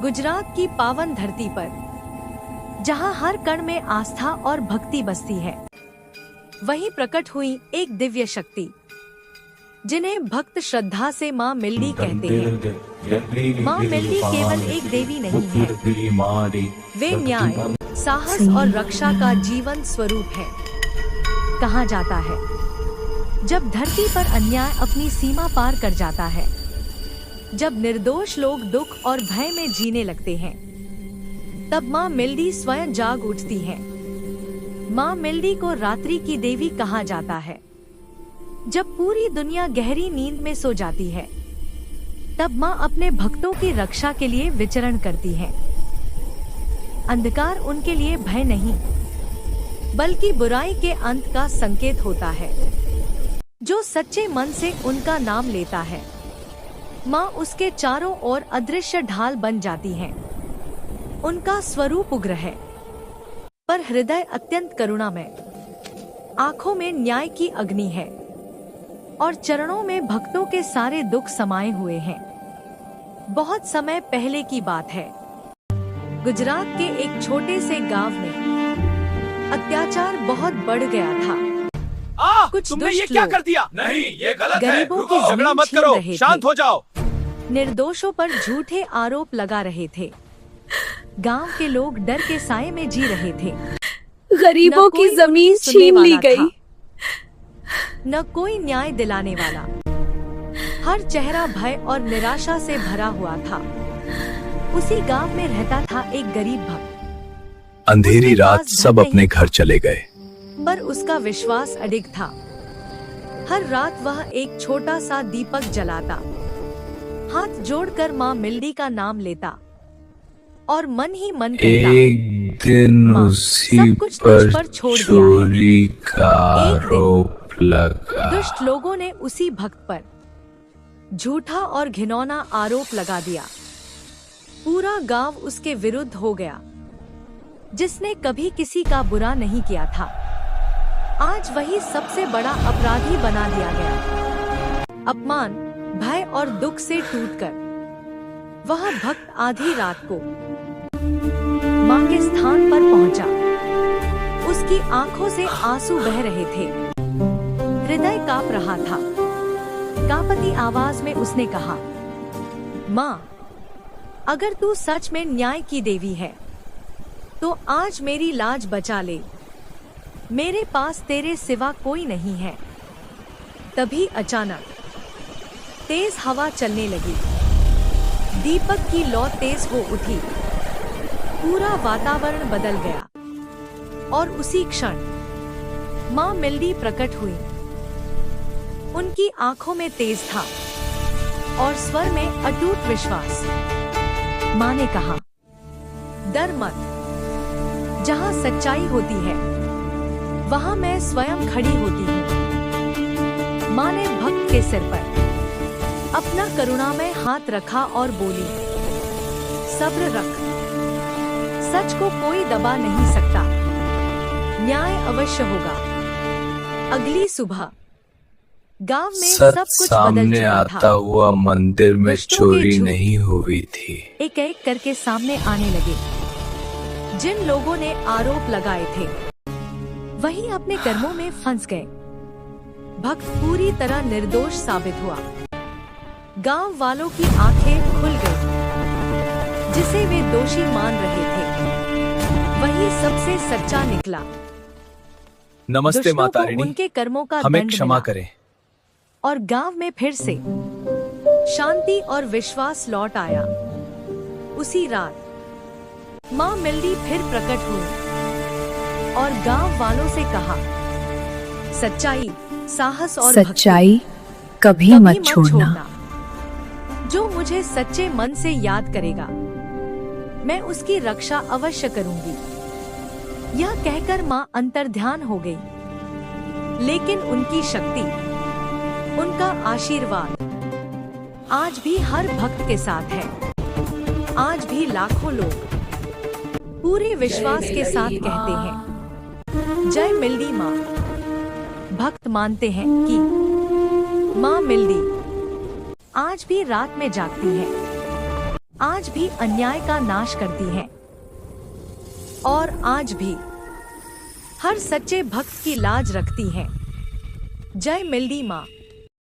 गुजरात की पावन धरती पर, जहां हर कण में आस्था और भक्ति बसती है, वहीं प्रकट हुई एक दिव्य शक्ति, जिन्हें भक्त श्रद्धा से माँ मिल्डी कहते हैं। माँ मिल्डी केवल एक देवी नहीं है, वे न्याय, साहस और रक्षा का जीवन स्वरूप है। कहा जाता है, जब धरती पर अन्याय अपनी सीमा पार कर जाता है, जब निर्दोष लोग दुख और भय में जीने लगते हैं, तब माँ मिल्डी स्वयं जाग उठती हैं। माँ मिल्डी को रात्रि की देवी कहा जाता है। जब पूरी दुनिया गहरी नींद में सो जाती है, तब माँ अपने भक्तों की रक्षा के लिए विचरण करती है। अंधकार उनके लिए भय नहीं, बल्कि बुराई के अंत का संकेत होता है। जो सच्चे मन से उनका नाम लेता है, माँ उसके चारों ओर अदृश्य ढाल बन जाती हैं। उनका स्वरूप उग्र है, पर हृदय अत्यंत करुणामय। आंखों में न्याय की अग्नि है और चरणों में भक्तों के सारे दुख समाये हुए हैं। बहुत समय पहले की बात है, गुजरात के एक छोटे से गांव में अत्याचार बहुत बढ़ गया था। कुछ तुमने ये क्या कर दिया? नहीं, ये गलत है। गरीबों की झगड़ा मत करो, शांत हो जाओ। निर्दोषों पर झूठे आरोप लगा रहे थे। गांव के लोग डर के साए में जी रहे थे। गरीबों की जमीन छीन ली गई। न कोई न्याय दिलाने वाला। हर चेहरा भय और निराशा से भरा हुआ था। उसी गांव में रहता था एक गरीब भक्त। अंधेरी रात सब अपने घर चले गए, पर उसका विश्वास अडिग था। हर रात वह एक छोटा सा दीपक जलाता, हाथ जोड़कर माँ मिल्डी का नाम लेता और मन ही मन कहता, एक दिन उसी पर चोरी का आरोप लगा। दुष्ट लोगों ने उसी भक्त पर झूठा और घिनौना आरोप लगा दिया। पूरा गांव उसके विरुद्ध हो गया, जिसने कभी किसी का बुरा नहीं किया था। आज वही सबसे बड़ा अपराधी बना दिया गया। अपमान, भय और दुख से टूटकर वह भक्त आधी रात को मां के स्थान पर पहुंचा। उसकी आंखों से आंसू बह रहे थे, हृदय कांप रहा था। कांपती आवाज में उसने कहा, मां, अगर तू सच में न्याय की देवी है, तो आज मेरी लाज बचा ले। मेरे पास तेरे सिवा कोई नहीं है। तभी अचानक तेज हवा चलने लगी। दीपक की लौ तेज हो उठी। पूरा वातावरण बदल गया और उसी क्षण मां मिल्डी प्रकट हुई। उनकी आंखों में तेज था और स्वर में अटूट विश्वास। मां ने कहा, डर मत, जहां सच्चाई होती है वहां मैं स्वयं खड़ी होती हूँ। मां ने भक्त के सिर पर अपना करुणामय हाथ रखा और बोली, सब्र रख, सच को कोई दबा नहीं सकता। न्याय अवश्य होगा। अगली सुबह गांव में सब कुछ बदल चुका था। आता हुआ मंदिर में चोरी नहीं हुई थी। एक एक करके सामने आने लगे। जिन लोगों ने आरोप लगाए थे, वही अपने कर्मों में फंस गए। भक्त पूरी तरह निर्दोष साबित हुआ। गांव वालों की आंखें खुल गईं। जिसे वे दोषी मान रहे थे, वही सबसे सच्चा निकला। नमस्ते माँ तारिणी, उनके कर्मों का हमें दंड क्षमा मिला करें। और गांव में फिर से शांति और विश्वास लौट आया। उसी रात माँ मिल्डी फिर प्रकट हुई और गांव वालों से कहा, सच्चाई, साहस और सच्चाई कभी मत छोड़ना। जो मुझे सच्चे मन से याद करेगा, मैं उसकी रक्षा अवश्य करूंगी। यह कहकर माँ अंतर्ध्यान हो गई। लेकिन उनकी शक्ति, उनका आशीर्वाद आज भी हर भक्त के साथ है। आज भी लाखों लोग पूरे विश्वास के साथ कहते हैं, जय मिल्डी माँ। भक्त मानते हैं कि माँ मिल्डी आज भी रात में जागती है। आज भी अन्याय का नाश करती हैं और आज भी हर सच्चे भक्त की लाज रखती हैं। जय मिल्डी माँ।